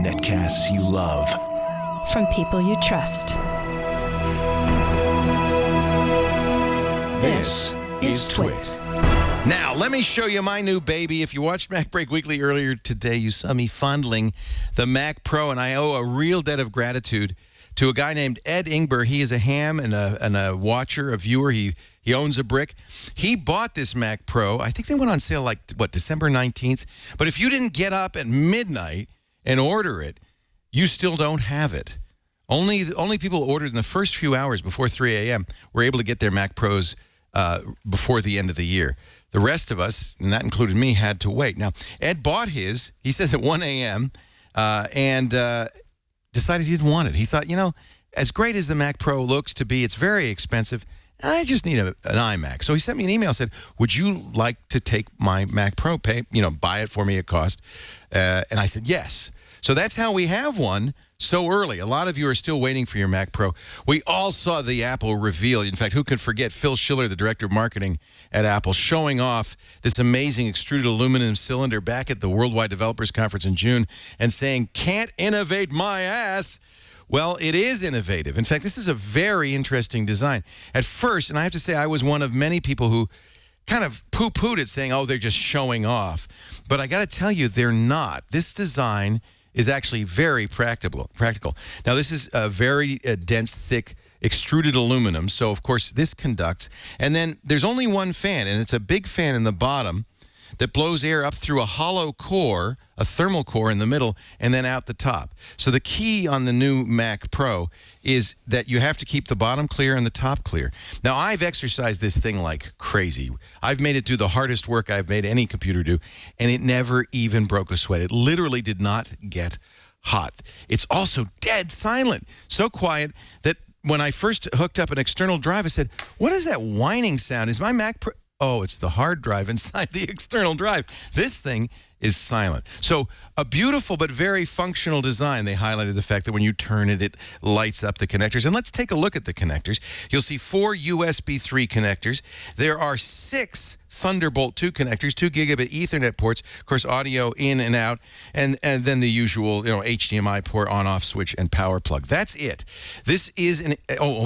Netcasts you love. From people you trust. This is Twit. Now, let me show you my new baby. If you watched Mac Break Weekly earlier today, you saw me fondling the Mac Pro, and I owe a real debt of gratitude to a guy named Ed Ingber. He is a ham and a watcher, a viewer. He owns a brick. He bought this Mac Pro. I think they went on sale December 19th. But if you didn't get up at midnight and order it, you still don't have it. Only people who ordered in the first few hours before 3 a.m. were able to get their Mac Pros before the end of the year. The rest of us, and that included me, had to wait. Now, Ed bought his, he says, at 1 a.m., and decided he didn't want it. He thought, as great as the Mac Pro looks to be, it's very expensive. I just need an iMac. So he sent me an email, said, would you like to take my Mac Pro, buy it for me at cost? And I said, yes. So that's how we have one so early. A lot of you are still waiting for your Mac Pro. We all saw the Apple reveal. In fact, who could forget Phil Schiller, the director of marketing at Apple, showing off this amazing extruded aluminum cylinder back at the Worldwide Developers Conference in June and saying, can't innovate my ass. Well, it is innovative. In fact, this is a very interesting design. At first, and I have to say I was one of many people who kind of poo-pooed it, saying, oh, they're just showing off. But I got to tell you, they're not. This design is actually very practical. Now, this is a very dense, thick, extruded aluminum. So, of course, this conducts. And then there's only one fan, and it's a big fan in the bottom that blows air up through a hollow core, a thermal core in the middle, and then out the top. So the key on the new Mac Pro is that you have to keep the bottom clear and the top clear. Now, I've exercised this thing like crazy. I've made it do the hardest work I've made any computer do, and it never even broke a sweat. It literally did not get hot. It's also dead silent. So quiet that when I first hooked up an external drive, I said, what is that whining sound? Is my Mac Pro... Oh, it's the hard drive inside the external drive. This thing is silent. So a beautiful but very functional design. They highlighted the fact that when you turn it, it lights up the connectors. And let's take a look at the connectors. You'll see 4 USB 3 connectors. There are 6 Thunderbolt 2 connectors, 2 gigabit Ethernet ports, of course, audio in and out, and then the usual, HDMI port, on-off switch, and power plug. That's it. This is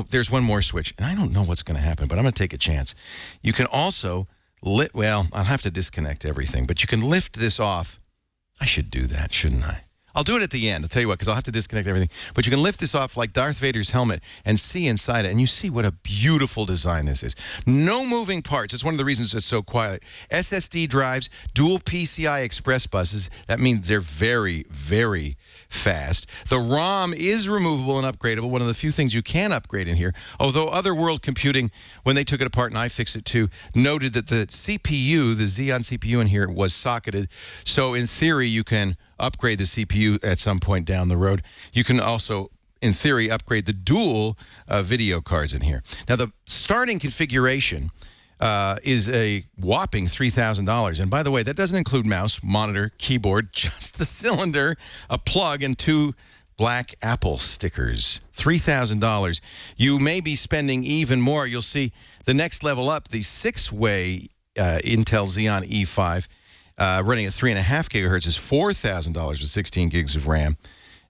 there's one more switch, and I don't know what's going to happen, but I'm going to take a chance. You can also I'll have to disconnect everything, but you can lift this off. I should do that, shouldn't I? I'll do it at the end. I'll tell you what, because I'll have to disconnect everything. But you can lift this off like Darth Vader's helmet and see inside it. And you see what a beautiful design this is. No moving parts. It's one of the reasons it's so quiet. SSD drives, dual PCI Express buses. That means they're very, very fast. The ROM is removable and upgradable. One of the few things you can upgrade in here. Although Otherworld Computing, when they took it apart, and I fixed it too, noted that the CPU, the Xeon CPU in here, was socketed. So in theory, you can upgrade the CPU at some point down the road. You can also, in theory, upgrade the dual video cards in here. Now, the starting configuration is a whopping $3,000. And by the way, that doesn't include mouse, monitor, keyboard, just the cylinder, a plug, and 2 black Apple stickers. $3,000. You may be spending even more. You'll see the next level up, the 6-way Intel Xeon E5, running at 3.5 gigahertz is $4,000 with 16 gigs of RAM,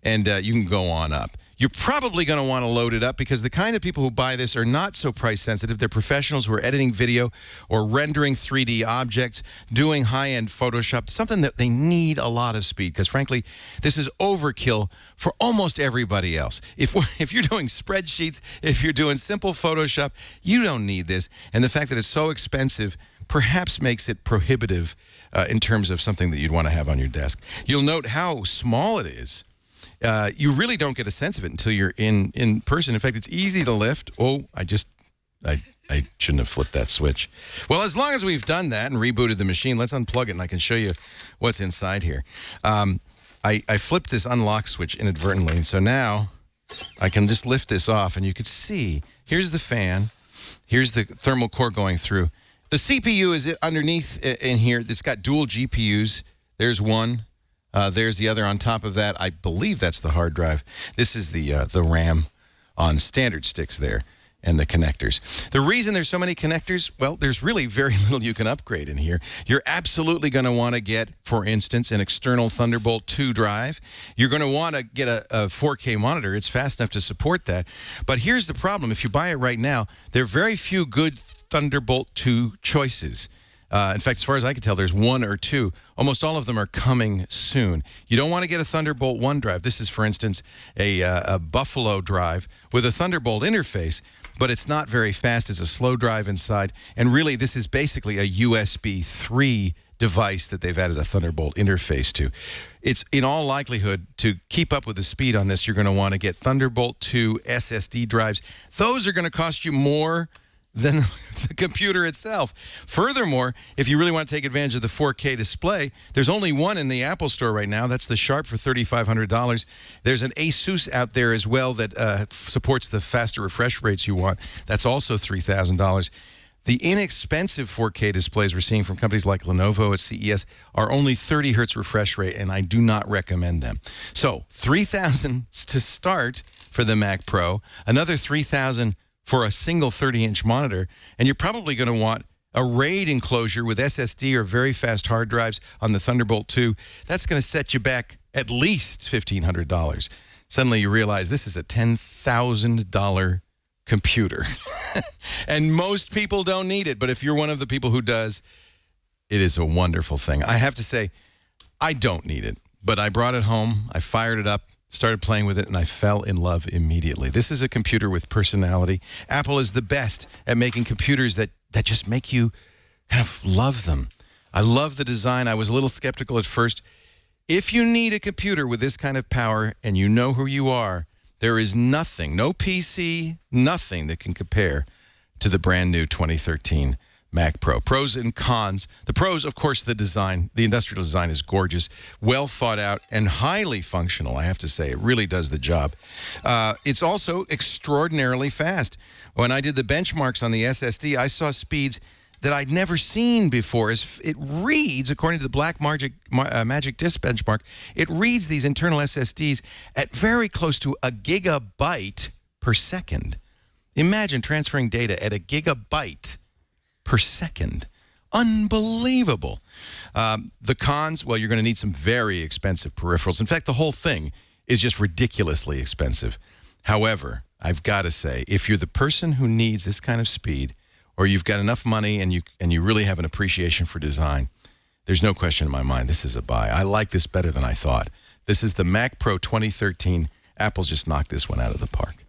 and you can go on up. You're probably going to want to load it up because the kind of people who buy this are not so price sensitive. They're professionals who are editing video or rendering 3D objects, doing high-end Photoshop, something that they need a lot of speed because, frankly, this is overkill for almost everybody else. If you're doing spreadsheets, if you're doing simple Photoshop, you don't need this. And the fact that it's so expensive perhaps makes it prohibitive in terms of something that you'd want to have on your desk. You'll note how small it is. You really don't get a sense of it until you're in person. In fact, it's easy to lift. Oh, I shouldn't have flipped that switch. Well, as long as we've done that and rebooted the machine, let's unplug it and I can show you what's inside here. I flipped this unlock switch inadvertently, and so now I can just lift this off, and you can see, here's the fan, here's the thermal core going through. The CPU is underneath in here. It's got dual GPUs. There's one. There's the other on top of that. I believe that's the hard drive. This is the RAM on standard sticks there. and the connectors. The reason there's so many connectors, well, there's really very little you can upgrade in here. You're absolutely going to want to get, for instance, an external Thunderbolt 2 drive. You're going to want to get a 4K monitor. It's fast enough to support that. But here's the problem. If you buy it right now, there are very few good Thunderbolt 2 choices. In fact, as far as I can tell, there's one or two. Almost all of them are coming soon. You don't want to get a Thunderbolt 1 drive. This is, for instance, a Buffalo drive with a Thunderbolt interface, but it's not very fast. It's a slow drive inside. And really, this is basically a USB 3 device that they've added a Thunderbolt interface to. It's in all likelihood, to keep up with the speed on this, you're going to want to get Thunderbolt 2 SSD drives. Those are going to cost you more than the computer itself. Furthermore, if you really want to take advantage of the 4K display, there's only one in the Apple Store right now. That's the Sharp for $3,500. There's an Asus out there as well that supports the faster refresh rates you want. That's also $3,000. The inexpensive 4K displays we're seeing from companies like Lenovo at CES are only 30 hertz refresh rate, and I do not recommend them. So $3,000 to start for the Mac Pro, another $3,000 for a single 30-inch monitor, and you're probably going to want a RAID enclosure with SSD or very fast hard drives on the Thunderbolt 2. That's going to set you back at least $1,500. Suddenly you realize this is a $10,000 computer. And most people don't need it, but if you're one of the people who does, it is a wonderful thing. I have to say, I don't need it, but I brought it home, I fired it up, started playing with it, and I fell in love immediately. This is a computer with personality. Apple is the best at making computers that just make you kind of love them. I love the design. I was a little skeptical at first. If you need a computer with this kind of power and you know who you are, there is nothing, no PC, nothing that can compare to the brand new 2013 Mac Pro. Pros and cons. The pros, of course, the design. The industrial design is gorgeous, well thought out, and highly functional, I have to say. It really does the job. It's also extraordinarily fast. When I did the benchmarks on the SSD, I saw speeds that I'd never seen before. It reads, according to the Black Magic Disk benchmark, it reads these internal SSDs at very close to a gigabyte per second. Imagine transferring data at a gigabyte per second. Unbelievable. The cons, well, you're going to need some very expensive peripherals. In fact, the whole thing is just ridiculously expensive. However, I've got to say, if you're the person who needs this kind of speed, or you've got enough money and you really have an appreciation for design, there's no question in my mind this is a buy. I like this better than I thought. This is the Mac Pro 2013. Apple's just knocked this one out of the park.